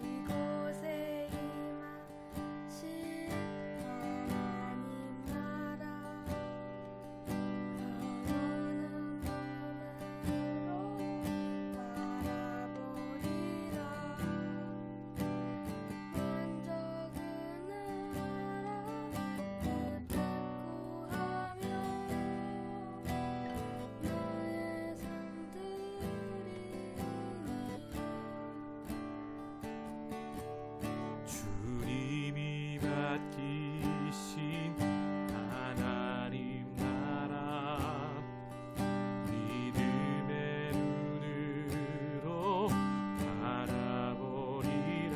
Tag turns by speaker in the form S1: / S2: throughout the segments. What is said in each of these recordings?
S1: 이곳에 임하신 하나님 나라 영원한 눈으로 바라보리라. 먼저 그 나라 구하며 너의
S2: 주님이 맡기신 하나님 나라 믿음의 눈으로 바라보리라.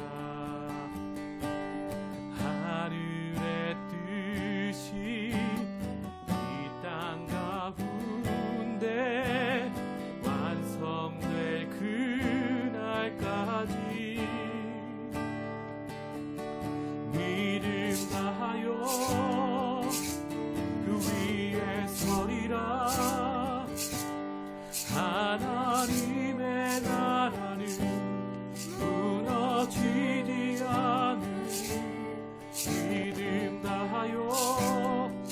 S2: 하늘의 뜻이 이 땅 가운데 완성될 그날까지 믿음 다하여 그 위에 서리라. 하나님의 나라는 무너지지 않으니 믿음 다하여 그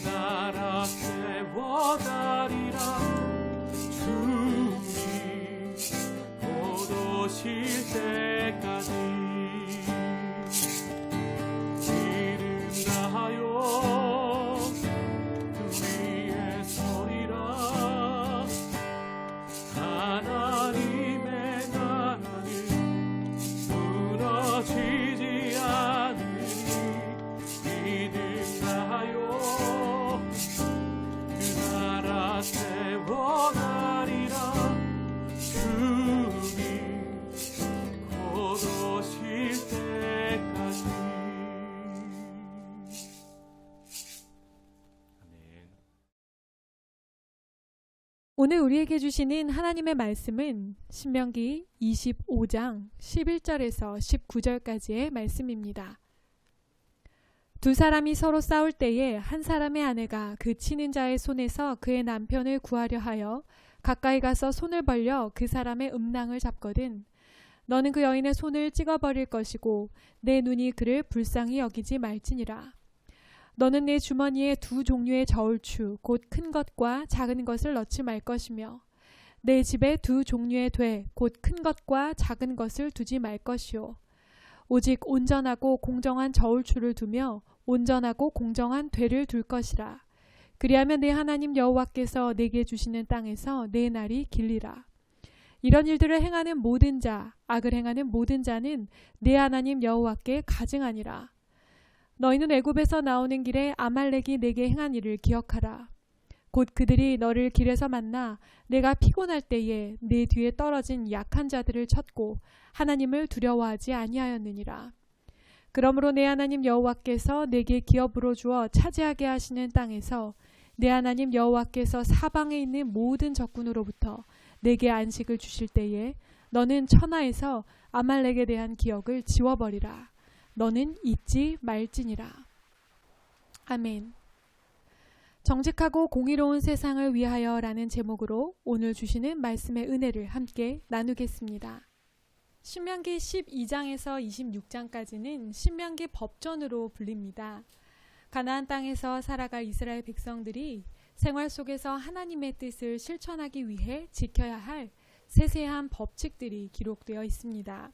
S2: 나라 세워가리라. 주님 곧 오실 때까지 믿음 다하여 그 위에 서리라. 하나님의 나라는 무너지지 않으니 믿음 다하여 그 나라 세워가리라. 주님 곧 오실 때까지. 아멘.
S3: 오늘 우리에게 주시는 하나님의 말씀은 신명기 25장 11절에서 19절까지의 말씀입니다. 두 사람이 서로 싸울 때에 한 사람의 아내가 그 치는 자의 손에서 그의 남편을 구하려 하여 가까이 가서 손을 벌려 그 사람의 음낭을 잡거든 너는 그 여인의 손을 찍어버릴 것이고 내 눈이 그를 불쌍히 여기지 말지니라. 너는 내 주머니에 두 종류의 저울추 곧 큰 것과 작은 것을 넣지 말 것이며 내 집에 두 종류의 돼 곧 큰 것과 작은 것을 두지 말 것이요 오직 온전하고 공정한 저울추를 두며 온전하고 공정한 되를 둘 것이라. 그리하면 내 하나님 여호와께서 내게 주시는 땅에서 내 날이 길리라. 이런 일들을 행하는 모든 자, 악을 행하는 모든 자는 내 하나님 여호와께 가증하니라. 너희는 애굽에서 나오는 길에 아말렉이 내게 행한 일을 기억하라. 곧 그들이 너를 길에서 만나 내가 피곤할 때에 내 뒤에 떨어진 약한 자들을 쳤고 하나님을 두려워하지 아니하였느니라. 그러므로 내 하나님 여호와께서 내게 기업으로 주어 차지하게 하시는 땅에서 내 하나님 여호와께서 사방에 있는 모든 적군으로부터 내게 안식을 주실 때에 너는 천하에서 아말렉에 대한 기억을 지워버리라. 너는 잊지 말지니라. 아멘. 정직하고 공의로운 세상을 위하여 라는 제목으로 오늘 주시는 말씀의 은혜를 함께 나누겠습니다. 신명기 12장에서 26장까지는 신명기 법전으로 불립니다. 가나안 땅에서 살아갈 이스라엘 백성들이 생활 속에서 하나님의 뜻을 실천하기 위해 지켜야 할 세세한 법칙들이 기록되어 있습니다.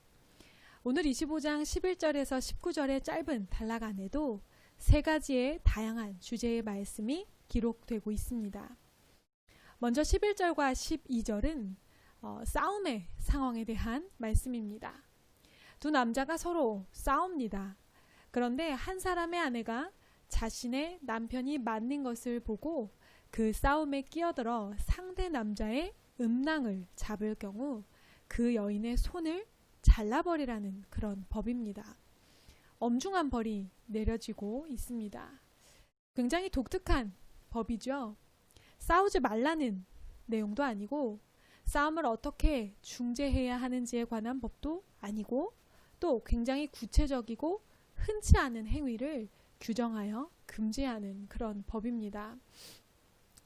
S3: 오늘 25장 11절에서 19절의 짧은 단락 안에도 세 가지의 다양한 주제의 말씀이 기록되고 있습니다. 먼저 11절과 12절은 싸움의 상황에 대한 말씀입니다. 두 남자가 서로 싸웁니다. 그런데 한 사람의 아내가 자신의 남편이 맞는 것을 보고 그 싸움에 끼어들어 상대 남자의 음낭을 잡을 경우 그 여인의 손을 잘라버리라는 그런 법입니다. 엄중한 벌이 내려지고 있습니다. 굉장히 독특한 법이죠. 싸우지 말라는 내용도 아니고 싸움을 어떻게 중재해야 하는지에 관한 법도 아니고 또 굉장히 구체적이고 흔치 않은 행위를 규정하여 금지하는 그런 법입니다.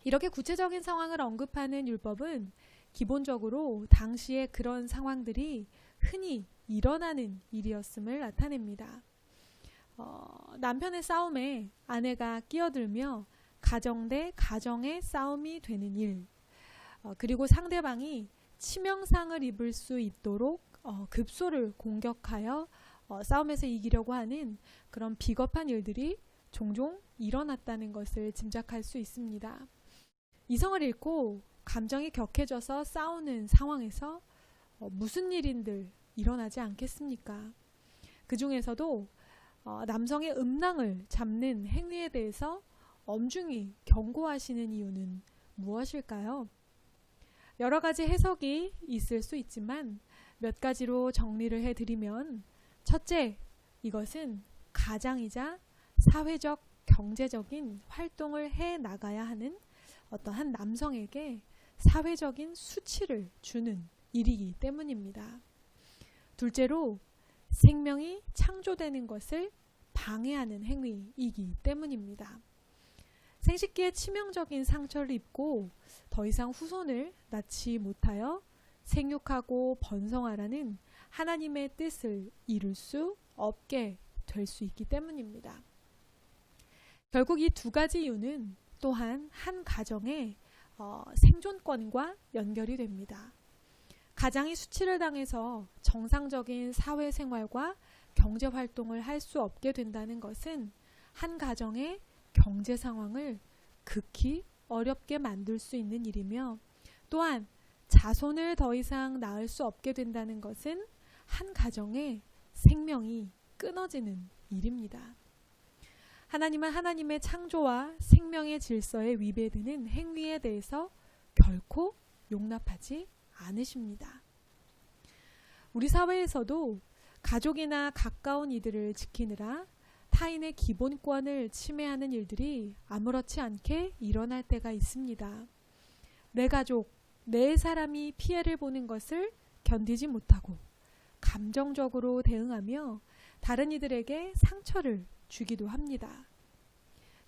S3: 이렇게 구체적인 상황을 언급하는 율법은 기본적으로 당시에 그런 상황들이 흔히 일어나는 일이었음을 나타냅니다. 남편의 싸움에 아내가 끼어들며 가정 대 가정의 싸움이 되는 일, 그리고 상대방이 치명상을 입을 수 있도록 급소를 공격하여 싸움에서 이기려고 하는 그런 비겁한 일들이 종종 일어났다는 것을 짐작할 수 있습니다. 이성을 잃고 감정이 격해져서 싸우는 상황에서 무슨 일인들 일어나지 않겠습니까? 그 중에서도 남성의 음낭을 잡는 행위에 대해서 엄중히 경고하시는 이유는 무엇일까요? 여러 가지 해석이 있을 수 있지만 몇 가지로 정리를 해드리면, 첫째, 이것은 가장이자 사회적, 경제적인 활동을 해 나가야 하는 어떠한 남성에게 사회적인 수치를 주는 일이기 때문입니다. 둘째로, 생명이 창조되는 것을 방해하는 행위이기 때문입니다. 생식기에 치명적인 상처를 입고 더 이상 후손을 낳지 못하여 생육하고 번성하라는 하나님의 뜻을 이룰 수 없게 될 수 있기 때문입니다. 결국 이 두 가지 이유는 또한 한 가정의 생존권과 연결이 됩니다. 가장이 수치를 당해서 정상적인 사회생활과 경제활동을 할 수 없게 된다는 것은 한 가정의 경제 상황을 극히 어렵게 만들 수 있는 일이며, 또한 자손을 더 이상 낳을 수 없게 된다는 것은 한 가정의 생명이 끊어지는 일입니다. 하나님은 하나님의 창조와 생명의 질서에 위배되는 행위에 대해서 결코 용납하지 않으십니다. 우리 사회에서도 가족이나 가까운 이들을 지키느라 타인의 기본권을 침해하는 일들이 아무렇지 않게 일어날 때가 있습니다. 내 가족, 내 사람이 피해를 보는 것을 견디지 못하고 감정적으로 대응하며 다른 이들에게 상처를 주기도 합니다.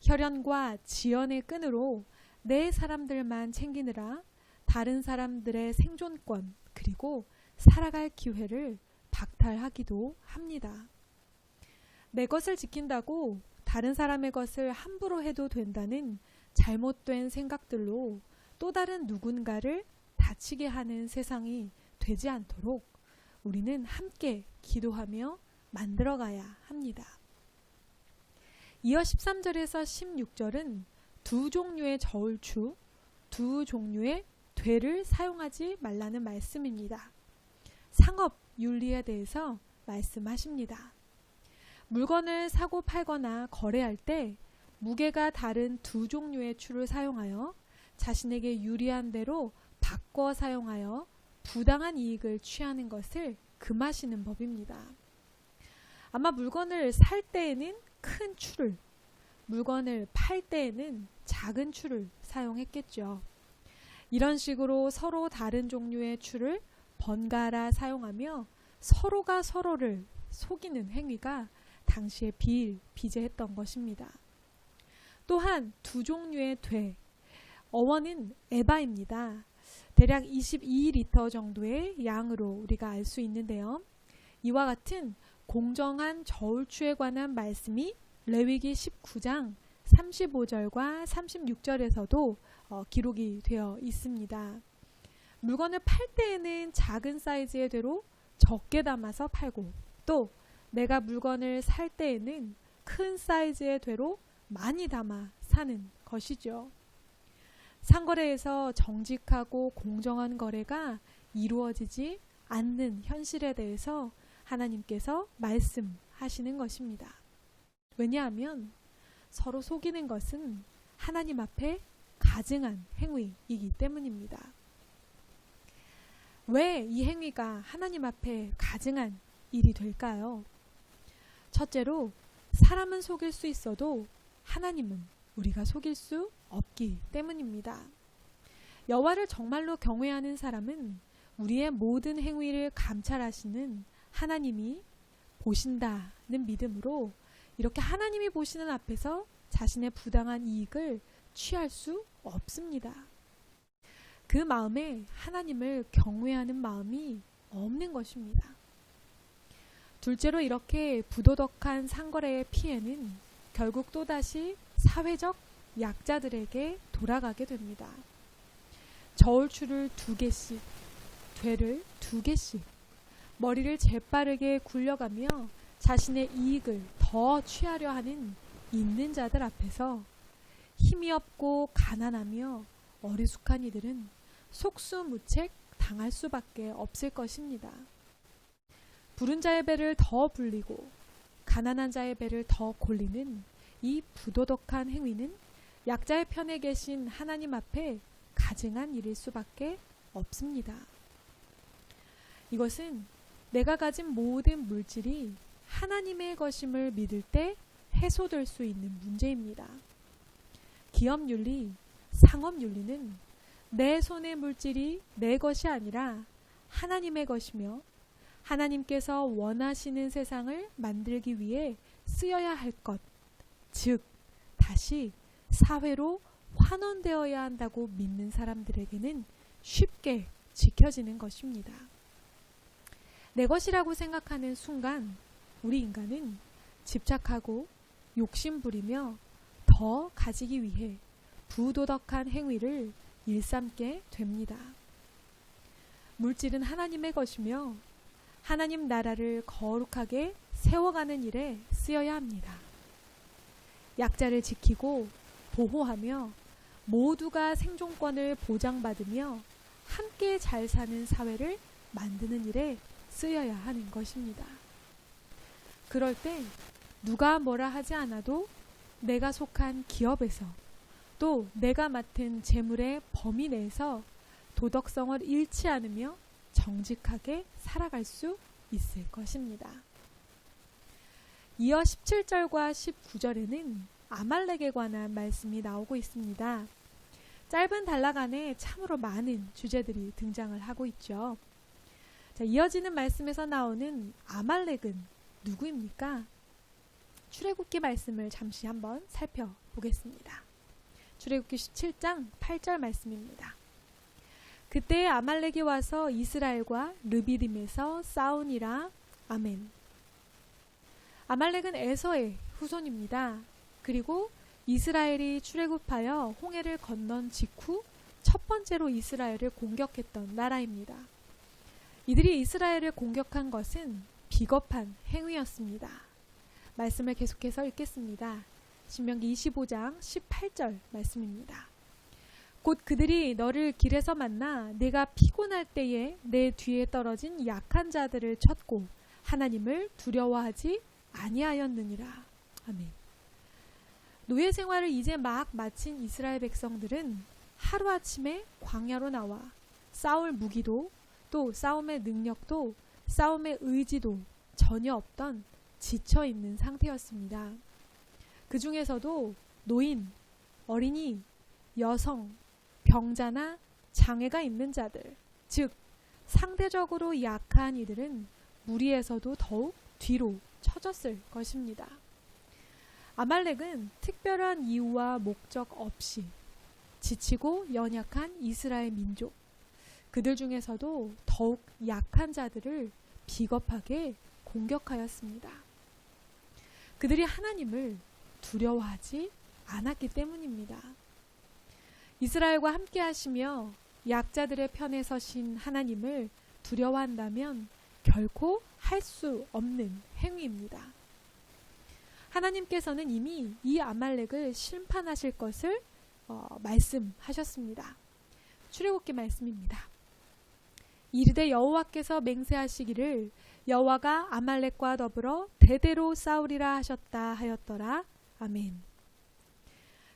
S3: 혈연과 지연의 끈으로 내 사람들만 챙기느라 다른 사람들의 생존권, 그리고 살아갈 기회를 박탈하기도 합니다. 내 것을 지킨다고 다른 사람의 것을 함부로 해도 된다는 잘못된 생각들로 또 다른 누군가를 다치게 하는 세상이 되지 않도록 우리는 함께 기도하며 만들어가야 합니다. 이어 13절에서 16절은 두 종류의 저울추, 두 종류의 되를 사용하지 말라는 말씀입니다. 상업 윤리에 대해서 말씀하십니다. 물건을 사고 팔거나 거래할 때 무게가 다른 두 종류의 추를 사용하여 자신에게 유리한 대로 바꿔 사용하여 부당한 이익을 취하는 것을 금하시는 법입니다. 아마 물건을 살 때에는 큰 추를, 물건을 팔 때에는 작은 추를 사용했겠죠. 이런 식으로 서로 다른 종류의 추를 번갈아 사용하며 서로가 서로를 속이는 행위가 당시에 비일비재했던 것입니다. 또한 두 종류의 돼, 어원은 에바입니다. 대략 22리터 정도의 양으로 우리가 알 수 있는데요. 이와 같은 공정한 저울추에 관한 말씀이 레위기 19장 35절과 36절에서도 기록이 되어 있습니다. 물건을 팔 때에는 작은 사이즈의 되로 적게 담아서 팔고, 또 내가 물건을 살 때에는 큰 사이즈의 되로 많이 담아 사는 것이죠. 상거래에서 정직하고 공정한 거래가 이루어지지 않는 현실에 대해서 하나님께서 말씀하시는 것입니다. 왜냐하면 서로 속이는 것은 하나님 앞에 가증한 행위이기 때문입니다. 왜 이 행위가 하나님 앞에 가증한 일이 될까요? 첫째로, 사람은 속일 수 있어도 하나님은 우리가 속일 수 없기 때문입니다. 여호와를 정말로 경외하는 사람은 우리의 모든 행위를 감찰하시는 하나님이 보신다는 믿음으로 이렇게 하나님이 보시는 앞에서 자신의 부당한 이익을 취할 수 없습니다. 그 마음에 하나님을 경외하는 마음이 없는 것입니다. 둘째로 이렇게 부도덕한 상거래의 피해는 결국 또다시 사회적 약자들에게 돌아가게 됩니다. 저울추를 2개씩, 되를 2개씩, 머리를 재빠르게 굴려가며 자신의 이익을 더 취하려 하는 있는 자들 앞에서 힘이 없고 가난하며 어리숙한 이들은 속수무책 당할 수밖에 없을 것입니다. 부른 자의 배를 더 불리고 가난한 자의 배를 더 골리는 이 부도덕한 행위는 약자의 편에 계신 하나님 앞에 가증한 일일 수밖에 없습니다. 이것은 내가 가진 모든 물질이 하나님의 것임을 믿을 때 해소될 수 있는 문제입니다. 기업윤리, 상업윤리는 내 손의 물질이 내 것이 아니라 하나님의 것이며 하나님께서 원하시는 세상을 만들기 위해 쓰여야 할 것, 즉 다시 사회로 환원되어야 한다고 믿는 사람들에게는 쉽게 지켜지는 것입니다. 내 것이라고 생각하는 순간 우리 인간은 집착하고 욕심부리며 더 가지기 위해 부도덕한 행위를 일삼게 됩니다. 물질은 하나님의 것이며 하나님 나라를 거룩하게 세워가는 일에 쓰여야 합니다. 약자를 지키고 보호하며 모두가 생존권을 보장받으며 함께 잘 사는 사회를 만드는 일에 쓰여야 하는 것입니다. 그럴 때 누가 뭐라 하지 않아도 내가 속한 기업에서 또 내가 맡은 재물의 범위 내에서 도덕성을 잃지 않으며 정직하게 살아갈 수 있을 것입니다. 이어 17절과 19절에는 아말렉에 관한 말씀이 나오고 있습니다. 짧은 단락 안에 참으로 많은 주제들이 등장을 하고 있죠. 자, 이어지는 말씀에서 나오는 아말렉은 누구입니까? 출애굽기 말씀을 잠시 한번 살펴보겠습니다. 출애굽기 17장 8절 말씀입니다. 그때 아말렉이 와서 이스라엘과 르비딤에서 싸우니라. 아멘. 아말렉은 에서의 후손입니다. 그리고 이스라엘이 출애굽하여 홍해를 건넌 직후 첫 번째로 이스라엘을 공격했던 나라입니다. 이들이 이스라엘을 공격한 것은 비겁한 행위였습니다. 말씀을 계속해서 읽겠습니다. 신명기 25장 18절 말씀입니다. 곧 그들이 너를 길에서 만나 내가 피곤할 때에 내 뒤에 떨어진 약한 자들을 쳤고 하나님을 두려워하지 아니하였느니라. 아멘. 노예 생활을 이제 막 마친 이스라엘 백성들은 하루아침에 광야로 나와 싸울 무기도 또 싸움의 능력도 싸움의 의지도 전혀 없던 지쳐있는 상태였습니다. 그 중에서도 노인, 어린이, 여성, 병자나 장애가 있는 자들, 즉 상대적으로 약한 이들은 무리에서도 더욱 뒤로 처졌을 것입니다. 아말렉은 특별한 이유와 목적 없이 지치고 연약한 이스라엘 민족, 그들 중에서도 더욱 약한 자들을 비겁하게 공격하였습니다. 그들이 하나님을 두려워하지 않았기 때문입니다. 이스라엘과 함께 하시며 약자들의 편에 서신 하나님을 두려워한다면 결코 할 수 없는 행위입니다. 하나님께서는 이미 이 아말렉을 심판하실 것을 말씀하셨습니다. 출애굽기 말씀입니다. 이르되 여호와께서 맹세하시기를 여호와가 아말렉과 더불어 대대로 싸우리라 하셨다 하였더라. 아멘.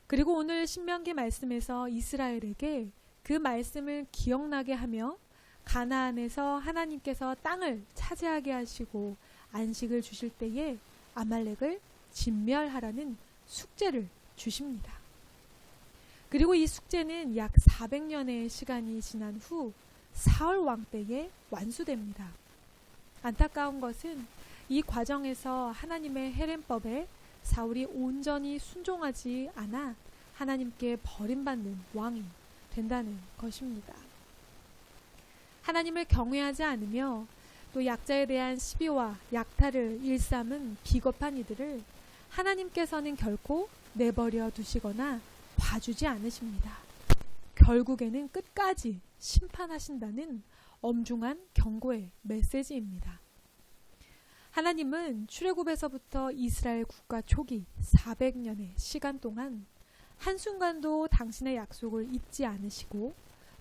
S3: 그리고 오늘 신명기 말씀에서 이스라엘에게 그 말씀을 기억나게 하며 가나안에서 하나님께서 땅을 차지하게 하시고 안식을 주실 때에 아말렉을 진멸하라는 숙제를 주십니다. 그리고 이 숙제는 약 400년의 시간이 지난 후 사울 왕 때에 완수됩니다. 안타까운 것은 이 과정에서 하나님의 헤렘법에 사울이 온전히 순종하지 않아 하나님께 버림받는 왕이 된다는 것입니다. 하나님을 경외하지 않으며 또 약자에 대한 시비와 약탈을 일삼은 비겁한 이들을 하나님께서는 결코 내버려 두시거나 봐주지 않으십니다. 결국에는 끝까지 심판하신다는 엄중한 경고의 메시지입니다. 하나님은 출애굽에서부터 이스라엘 국가 초기 400년의 시간 동안 한순간도 당신의 약속을 잊지 않으시고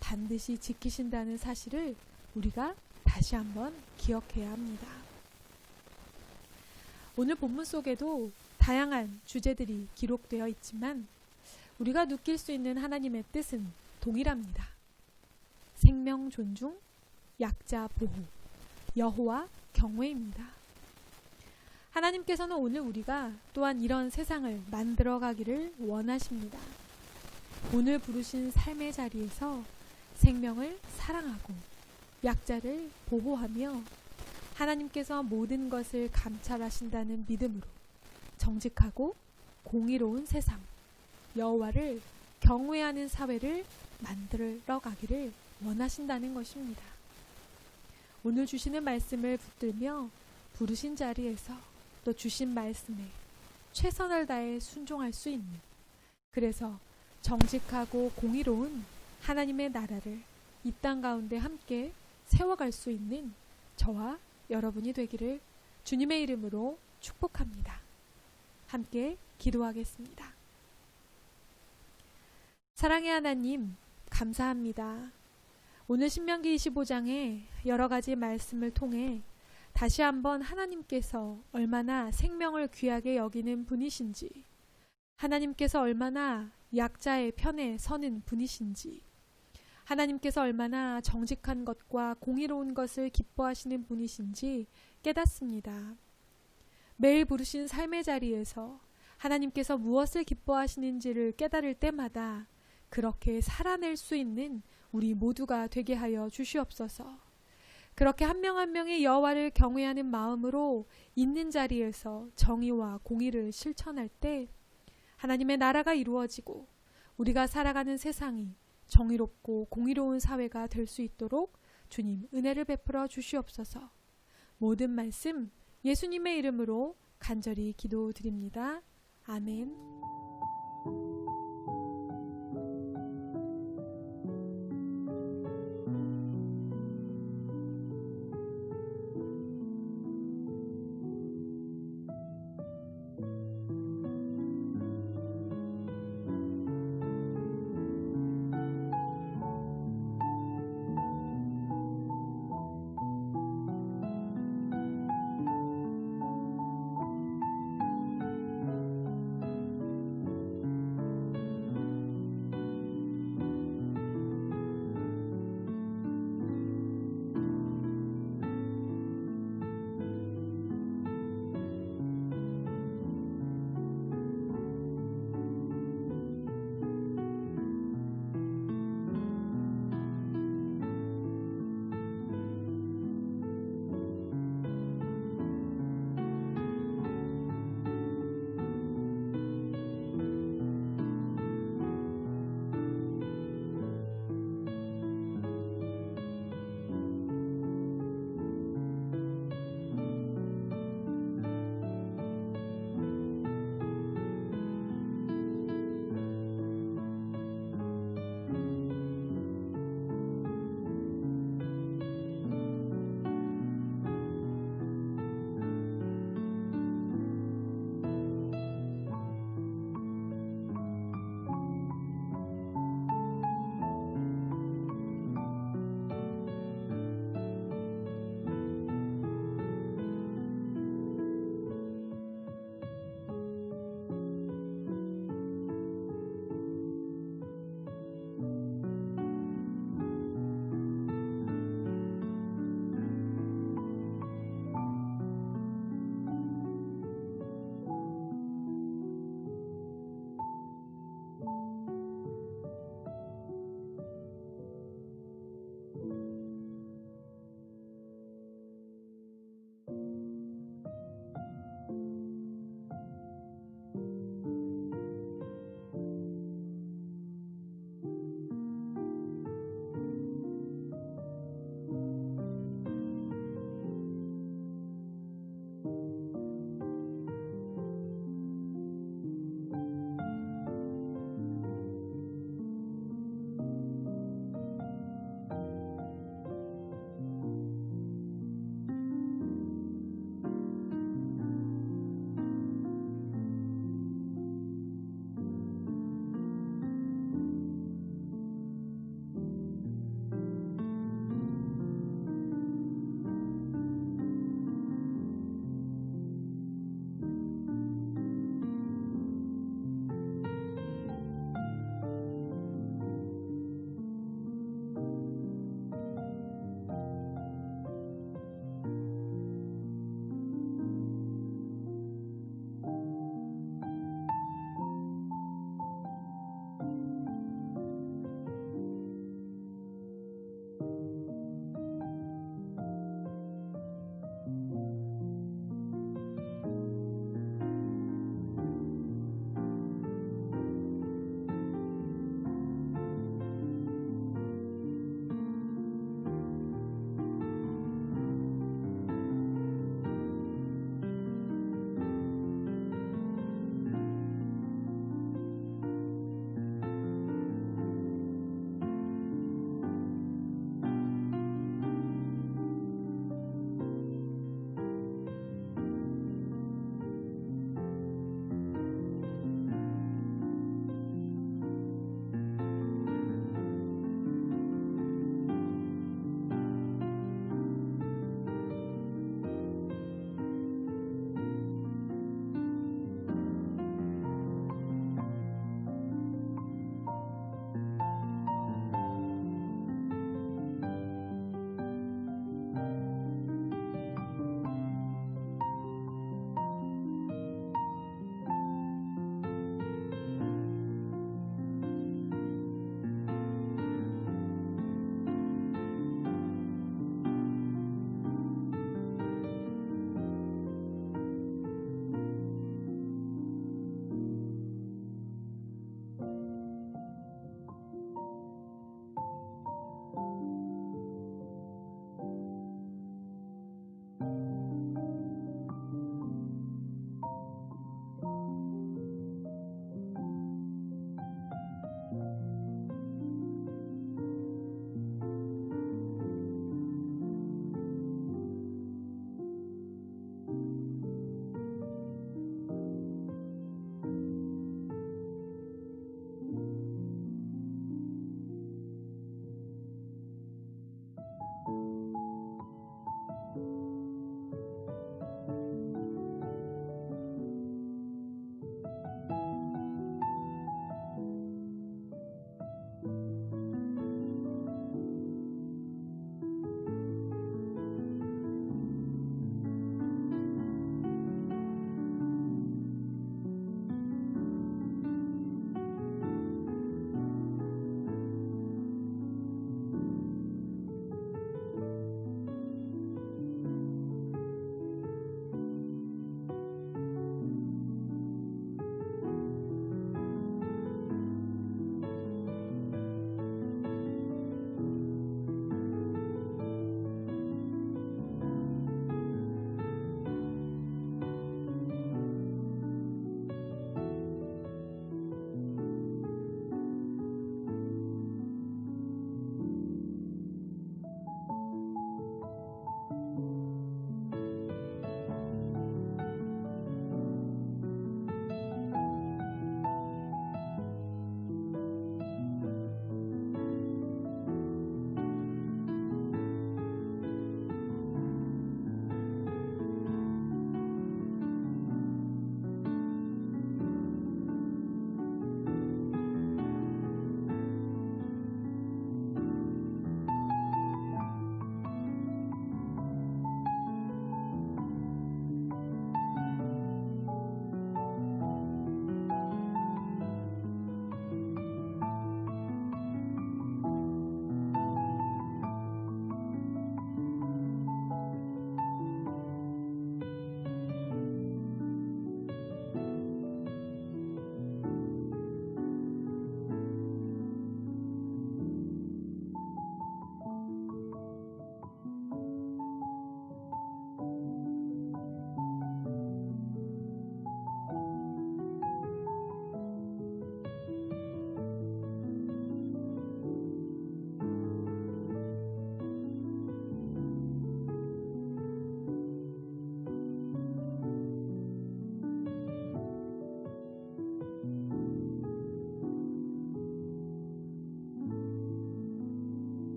S3: 반드시 지키신다는 사실을 우리가 다시 한번 기억해야 합니다. 오늘 본문 속에도 다양한 주제들이 기록되어 있지만 우리가 느낄 수 있는 하나님의 뜻은 동일합니다. 생명 존중, 약자 보호, 여호와 경외입니다. 하나님께서는 오늘 우리가 또한 이런 세상을 만들어 가기를 원하십니다. 오늘 부르신 삶의 자리에서 생명을 사랑하고 약자를 보호하며 하나님께서 모든 것을 감찰하신다는 믿음으로 정직하고 공의로운 세상, 여호와를 경외하는 사회를 만들어 가기를 원하신다는 것입니다. 오늘 주시는 말씀을 붙들며 부르신 자리에서 또 주신 말씀에 최선을 다해 순종할 수 있는, 그래서 정직하고 공의로운 하나님의 나라를 이 땅 가운데 함께 세워갈 수 있는 저와 여러분이 되기를 주님의 이름으로 축복합니다. 함께 기도하겠습니다. 사랑의 하나님, 감사합니다. 오늘 신명기 25장에 여러 가지 말씀을 통해 다시 한번 하나님께서 얼마나 생명을 귀하게 여기는 분이신지, 하나님께서 얼마나 약자의 편에 서는 분이신지, 하나님께서 얼마나 정직한 것과 공의로운 것을 기뻐하시는 분이신지 깨닫습니다. 매일 부르신 삶의 자리에서 하나님께서 무엇을 기뻐하시는지를 깨달을 때마다 그렇게 살아낼 수 있는 우리 모두가 되게 하여 주시옵소서. 그렇게 한 명 한 명의 여호와를 경외하는 마음으로 있는 자리에서 정의와 공의를 실천할 때 하나님의 나라가 이루어지고 우리가 살아가는 세상이 정의롭고 공의로운 사회가 될 수 있도록 주님 은혜를 베풀어 주시옵소서. 모든 말씀 예수님의 이름으로 간절히 기도드립니다. 아멘.